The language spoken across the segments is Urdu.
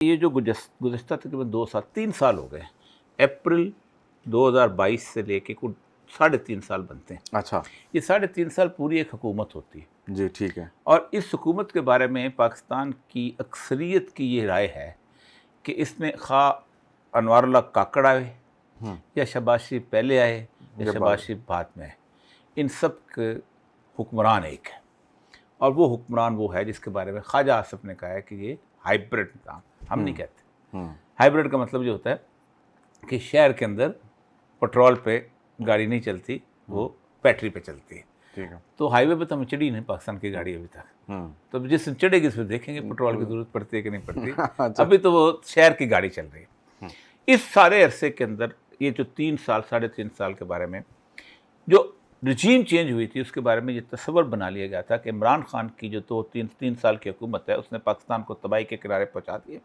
یہ جو گزشتہ تقریباً 3 سال ہو گئے، اپریل 2022 سے لے کے کچھ 3.5 سال بنتے ہیں۔ اچھا، یہ 3.5 سال پوری ایک حکومت ہوتی ہے جی ٹھیک ہے۔ اور اس حکومت کے بارے میں پاکستان کی اکثریت کی یہ رائے ہے کہ اس میں خواہ انوار اللہ کاکڑ آئے یا شہباز شریف پہلے آئے یا شہباز شریف بعد میں آئے، ان سب کے حکمران ایک ہے، اور وہ حکمران وہ ہے جس کے بارے میں خواجہ آصف نے کہا ہے کہ یہ ہائبرڈ نظام، ہم نہیں کہتے۔ ہائبرڈ کا مطلب یہ ہوتا ہے کہ شہر کے اندر پٹرول پہ گاڑی نہیں چلتی، وہ بیٹری پہ چلتی ہے۔ تو ہائی وے پہ تو ہمیں چڑھی نہیں پاکستان کی گاڑی ابھی تک، تو جس دن چڑھے گی اس پہ دیکھیں گے پٹرول کی ضرورت پڑتی ہے کہ نہیں پڑتی۔ ابھی تو وہ شہر کی گاڑی چل رہی ہے۔ اس سارے عرصے کے اندر یہ جو 3 سال 3.5 سال کے بارے میں جو رجیم چینج ہوئی تھی، اس کے بارے میں یہ تصور بنا لیا گیا تھا کہ عمران خان کی جو 3 سال کی حکومت ہے اس نے پاکستان کو تباہی کے کنارے پہنچا دیے۔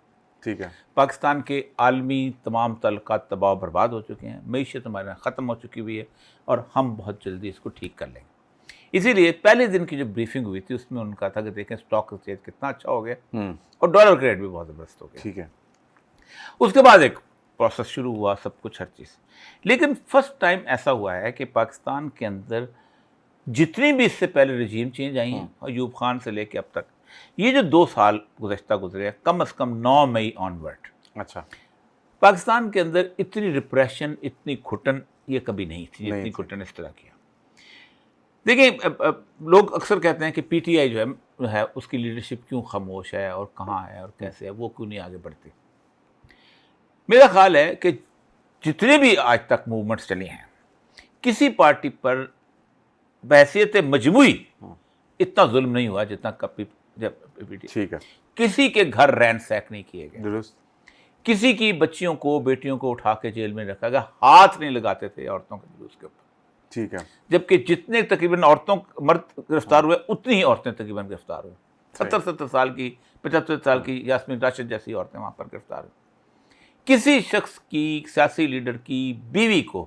ٹھیک ہے۔ پاکستان کے عالمی تمام تعلقات تباہ و برباد ہو چکے ہیں، معیشت ہمارے یہاں ختم ہو چکی ہوئی ہے، اور ہم بہت جلدی اس کو ٹھیک کر لیں گے۔ اسی لیے پہلے دن کی جو بریفنگ ہوئی تھی اس میں ان کا تھا کہ دیکھیں اسٹاک ایکسچینج کتنا اچھا ہو گیا اور ڈالر کا ریٹ بھی بہت زبردست ہو گیا۔ ٹھیک ہے۔ اس کے بعد ایک پروسیس شروع ہوا، سب کچھ ہر چیز، لیکن فرسٹ ٹائم ایسا ہوا ہے کہ پاکستان کے اندر جتنی بھی اس سے پہلے رجیم چینج آئی ہیں، ایوب خان سے لے کے اب تک، یہ جو 2 سال گزشتہ گزرے ہیں، کم از کم 9 مئی آن ورڈ، اچھا، پاکستان کے اندر اتنی ریپریشن، اتنی گھٹن یہ کبھی نہیں تھی جتنی گھٹن اس طرح کیا۔ دیکھیں، لوگ اکثر کہتے ہیں کہ پی ٹی آئی جو ہے اس کی لیڈرشپ کیوں خاموش ہے اور کہاں ہے اور کیسے ہے، وہ کیوں نہیں آگے بڑھتی۔ میرا خیال ہے کہ جتنے بھی آج تک موومنٹس چلی ہیں، کسی پارٹی پر بحیثیت مجموعی اتنا ظلم نہیں ہوا جتنا ٹھیک ہے، کسی کے گھر رین سیک نہیں کیے گئے، درست، کسی کی بچیوں کو بیٹیوں کو اٹھا کے جیل میں رکھا گیا، ہاتھ نہیں لگاتے تھے عورتوں کے جلوس کے اوپر، ٹھیک ہے، جبکہ جتنے تقریباً مرد گرفتار ہوئے اتنی ہی عورتیں تقریباً گرفتار ہوئے، 70 سال کی 75 سال کی یاسمین راشد جیسی عورتیں وہاں پر گرفتار ہوئی۔ کسی شخص کی، سیاسی لیڈر کی بیوی کو،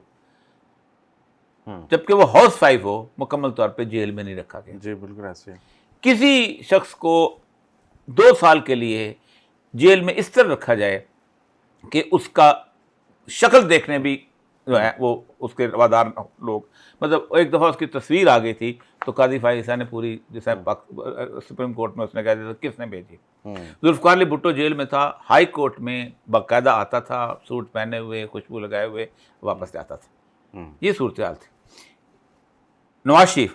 جبکہ وہ ہاؤس وائف ہو، مکمل طور پہ جیل میں نہیں رکھا گیا۔ جی بالکل ایسے ہے۔ کسی شخص کو 2 سال کے لیے جیل میں اس طرح رکھا جائے کہ اس کا شکل دیکھنے بھی جو ہے وہ اس کے روادار لوگ، مطلب ایک دفعہ اس کی تصویر آ گئی تھی تو قاضی فائز نے پوری، جیسے سپریم کورٹ میں اس نے کہا تھا کس نے بھیجی، ذوالفقار علی بھٹو جیل میں تھا، ہائی کورٹ میں باقاعدہ آتا تھا، سوٹ پہنے ہوئے، خوشبو لگائے ہوئے واپس جاتا تھا۔ یہ صورتحال تھی۔ نواز شریف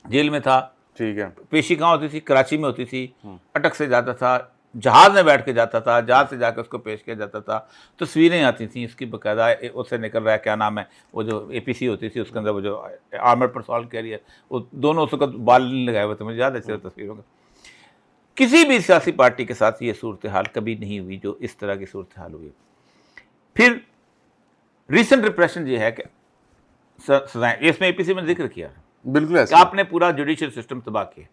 جیل میں تھا، ٹھیک ہے، پیشی کہاں ہوتی تھی؟ کراچی میں ہوتی تھی، اٹک سے جاتا تھا، جہاز میں بیٹھ کے جاتا تھا، جہاز سے جا کے اس کو پیش کیا جاتا تھا، تصویریں آتی تھیں اس کی باقاعدہ، اس سے نکل رہا ہے کیا نام ہے وہ جو اے پی سی ہوتی تھی اس کے اندر، وہ جو آرمر پرسال کیریئر، وہ دونوں اس وقت بال نہیں لگائے ہوئے تھے، مجھے یاد ہے تصویروں کا۔ کسی بھی سیاسی پارٹی کے ساتھ یہ صورتحال کبھی نہیں ہوئی جو اس طرح کی صورتحال ہوئی۔ پھر ریسنٹ ریپریشن یہ ہے کہ سزائیں، اس میں اے پی سی میں ذکر کیا بالکل ایسے کہ آپ نے پورا جوڈیشل سسٹم تباہ کیا۔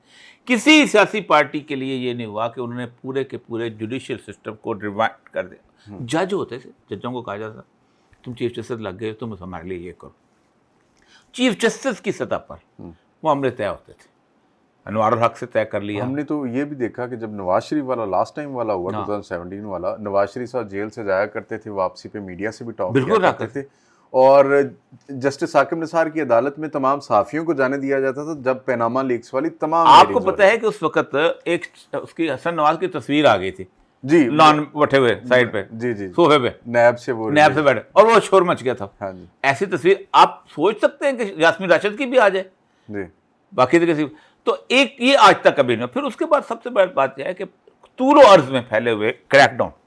کسی سیاسی پارٹی کے لیے یہ نہیں ہوا کہ انہوں نے پورے کے پورے جوڈیشل سسٹم کو ریوائنڈ کر دیا۔ جج ہوتے تھے، ججوں کو کہا جاتا تم چیف جسٹس لگ گئے، تم ہمارے لیے یہ کرو۔ چیف جسٹس کی سطح پر وہ عملے طے ہوتے تھے، انوار الحق سے طے کر لیا۔ ہم نے تو یہ بھی دیکھا کہ جب نواز شریف والا لاسٹ ٹائم والا ہوا 2017 والا، نواز شریف صاحب جیل سے جایا کرتے تھے، واپسی پہ میڈیا سے بھی ٹاک کیا کرتے تھے، اور جسٹس ثاقب نثار کی عدالت میں تمام صحافیوں کو جانے دیا جاتا تھا جب پیناما لیکس والی تمام۔ آپ کو پتہ ہے کہ اس وقت ایک اس کی حسن نواز کی تصویر آ گئی تھی، جی لان بیٹھے ہوئے سائڈ پہ، جی جی صوفے پہ، نیب سے بیٹھے، اور وہ شور مچ گیا تھا۔ ہاں جی، ایسی تصویر آپ سوچ سکتے ہیں کہ یاسمین راشد کی بھی آ جائے، جی باقی تو کسی، تو ایک یہ آج تک کبھی نہیں۔ پھر اس کے بعد سب سے بڑی بات یہ ہے کہ طول و عرض میں پھیلے ہوئے کریک ڈاؤن۔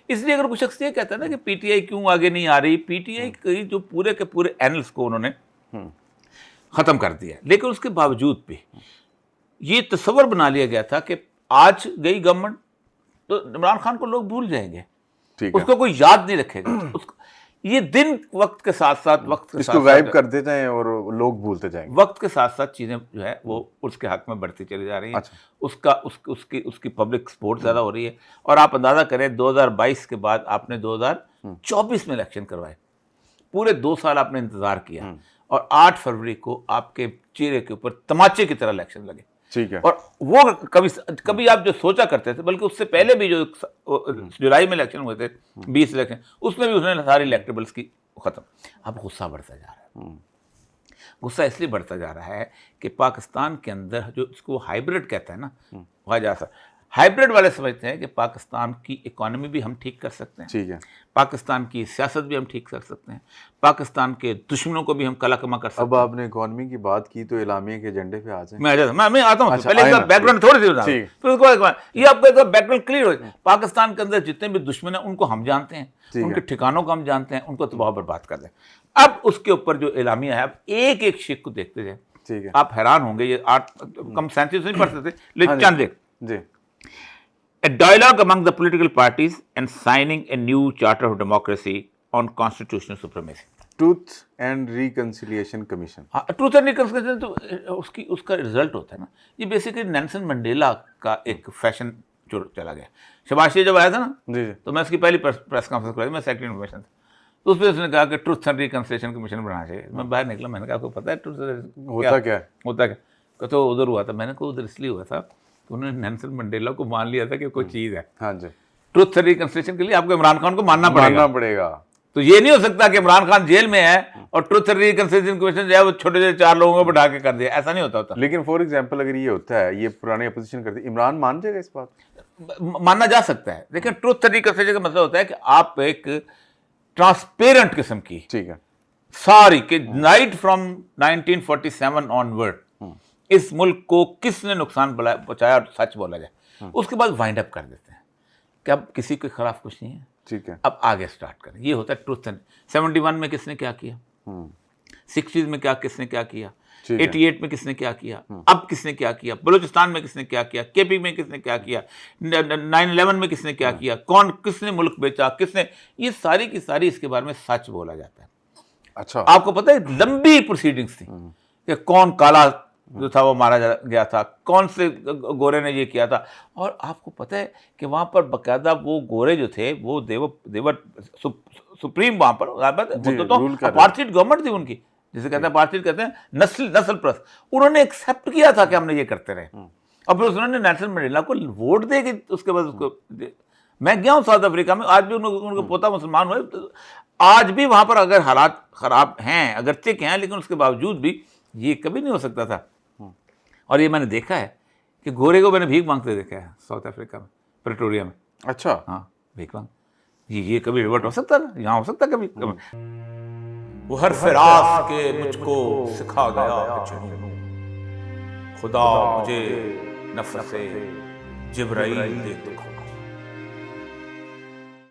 اس لیے اگر کوئی شخص یہ کہتا ہے نا کہ پی ٹی آئی کیوں آگے نہیں آ رہی، پی ٹی آئی کی جو پورے کے پورے اینلس کو انہوں نے ختم کر دیا، لیکن اس کے باوجود بھی یہ تصور بنا لیا گیا تھا کہ آج گئی گورنمنٹ تو عمران خان کو لوگ بھول جائیں گے، اس کو کوئی یاد نہیں رکھے گا، یہ دن وقت کے ساتھ ساتھ اس کو غائب کر دیتے ہیں اور لوگ بھولتے جائیں گے۔ وقت کے ساتھ ساتھ چیزیں جو ہے وہ اس کے حق میں بڑھتی چلی جا رہی ہیں، اس کی پبلک سپورٹ زیادہ ہو رہی ہے، اور آپ اندازہ کریں 2022 کے بعد آپ نے 2024 میں الیکشن کروائے، پورے 2 سال آپ نے انتظار کیا، اور 8 فروری کو آپ کے چہرے کے اوپر تماچے کی طرح الیکشن لگے۔ ٹھیک ہے. اور وہ کبھی آپ جو سوچا کرتے تھے، بلکہ اس سے پہلے بھی جو جولائی میں الیکشن ہوئے تھے 20 الیکشن، اس میں بھی اس نے سارے الیکٹیبلس کی ختم. اب غصہ بڑھتا جا رہا ہے. غصہ اس لیے بڑھتا جا رہا ہے کہ پاکستان کے اندر جو اس کو ہائیبرڈ کہتا ہے نا، خواجہ صاحب، ہائیبرڈ والے سمجھتے ہیں کہ پاکستان کی اکانومی بھی ہم ٹھیک کر سکتے ہیں، ٹھیک ہے، پاکستان کی سیاست بھی ہم ٹھیک کر سکتے ہیں، پاکستان کے دشمنوں کو بھی ہم کلا کما کر سکتے ہیں. اب آپ نے اکانومی کی بات کی تو اعلامیہ کے ایجنڈے پہ آ جائیں. میں آتا ہوں. پہلے ایک بیک گراؤنڈ تھوڑی سی بتا دوں، پھر اس کو یہ آپ کا بیک گراؤنڈ کلیئر ہو جائے. پاکستان کے اندر جتنے بھی دشمن ہیں ان کو ہم جانتے ہیں، ان کے ٹھکانوں کو ہم جانتے ہیں، ان کو تباہ برباد کر دیں. اب اس کے اوپر جو اعلامیہ ہے، اب ایک ایک شک کو دیکھتے جائیں. ٹھیک ہے، آپ حیران ہوں گے. یہ 8 کم 37 نہیں پڑھ سکتے لیکن چند ایک. جی. A dialogue among the political parties and signing a new charter of democracy on constitutional supremacy. Truth and reconciliation commission. Truth and reconciliation تو اس کا رزلٹ ہوتا ہے نا. یہ بیسیکلی نیلسن منڈیلا کا ایک فیشن جو چلا گیا. شہباز شریف جب آیا تھا نا، جی تو میں اس کی پہلی پریس کانفرنس کرائی، میں سیکرٹری انفارمیشن تھا، تو اس پہ اس نے کہا کہ ٹروتھ اینڈ ریکنسیلیشن کمیشن بنانا چاہیے. میں باہر نکلا، میں نے کہا آپ کو پتہ ہے ٹروتھ ہوتا کیا کہ تو ادھر ہوا تھا. میں نے کہا ادھر اس لیے ہوا تھا کہ انہوں نے نیلسن منڈیلا کو مان لیا تھا کہ کوئی چیز ہے. ہاں جی. ٹروتھ اینڈ ریکنسیلیشن کے لیے آپ کو عمران خان کو ماننا پڑے گا. تو یہ نہیں ہو سکتا کہ عمران خان جیل میں ہے اور ٹروتھ اینڈ ریکنسیلیشن کمیشن جو ہے وہ چھوٹے چھوٹے 4 لوگوں کو بٹھا کے کر دیا. ایسا نہیں ہوتا. لیکن فار ایگزامپل اگر یہ ہوتا ہے، یہ پرانے اپوزیشن کرتے، عمران مان جائے گا اس بات؟ ماننا جا سکتا ہے. لیکن ٹروتھ اینڈ ریکنسیلیشن کا مطلب ہوتا ہے کہ آپ ایک ٹرانسپیرنٹ قسم کی ٹھیک ہے ساری کہ رائٹ فرام 1947 آن ورڈ اس ملک کو کس نے نقصان پہنچایا اور سچ بولا جائے. اس کے بعد وائنڈ اپ کر دیتے ہیں کہ اب کسی کے خلاف کچھ نہیں ہے. ٹھیک ہے. اب آگے سٹارٹ کریں. یہ ہوتا ہے ٹروتھ اینڈ. 71 میں کس نے کیا کیا، 60s میں کس نے کیا کیا، 88 میں کس نے کیا کیا، اب کس نے کیا کیا، بلوچستان میں کس نے کیا کیا، کے پی میں کس نے کیا کیا، 9/11 میں کس نے کیا کیا، کس نے ملک بیچا، کس نے. یہ ساری کی ساری اس کے بارے میں سچ بولا جاتا ہے. اچھا. آپ کو پتہ ہے لمبی پروسیڈنگز تھی کہ کون کالا جو تھا وہ مارا گیا تھا، کون سے گورے نے یہ کیا تھا. اور آپ کو پتہ ہے کہ وہاں پر باقاعدہ وہ گورے جو تھے وہ دیور سپریم وہاں پر اپارتھائڈ گورنمنٹ تھی ان کی، جسے کہتے ہیں اپارتھائڈ کہتے ہیں نسل پرست. انہوں نے ایکسیپٹ کیا تھا کہ ہم نے یہ کرتے رہے. اور پھر انہوں نے نیلسن منڈیلا کو ووٹ دے کے اس کے بعد اس کو. میں گیا ہوں ساؤتھ افریقہ میں، آج بھی ان کا پوتا مسلمان ہوئے، آج بھی وہاں پر اگر حالات خراب ہیں، اگرچہ کہ ہیں، لیکن اس کے باوجود بھی یہ کبھی نہیں ہو سکتا تھا. اور یہ میں نے دیکھا ہے کہ گورے کو میں نے بھیک مانگتے دیکھا ہے ساؤتھ افریقہ میں، پریٹوریا میں. اچھا. ہاں بھیک مانگ. یہ کبھی ریورٹ ہو سکتا نا، یہاں ہو سکتا کبھی. وہ ہر فراز کے مجھ کو سکھا گیا ہے چنوں، خدا مجھے نفس جبرائیل دے تو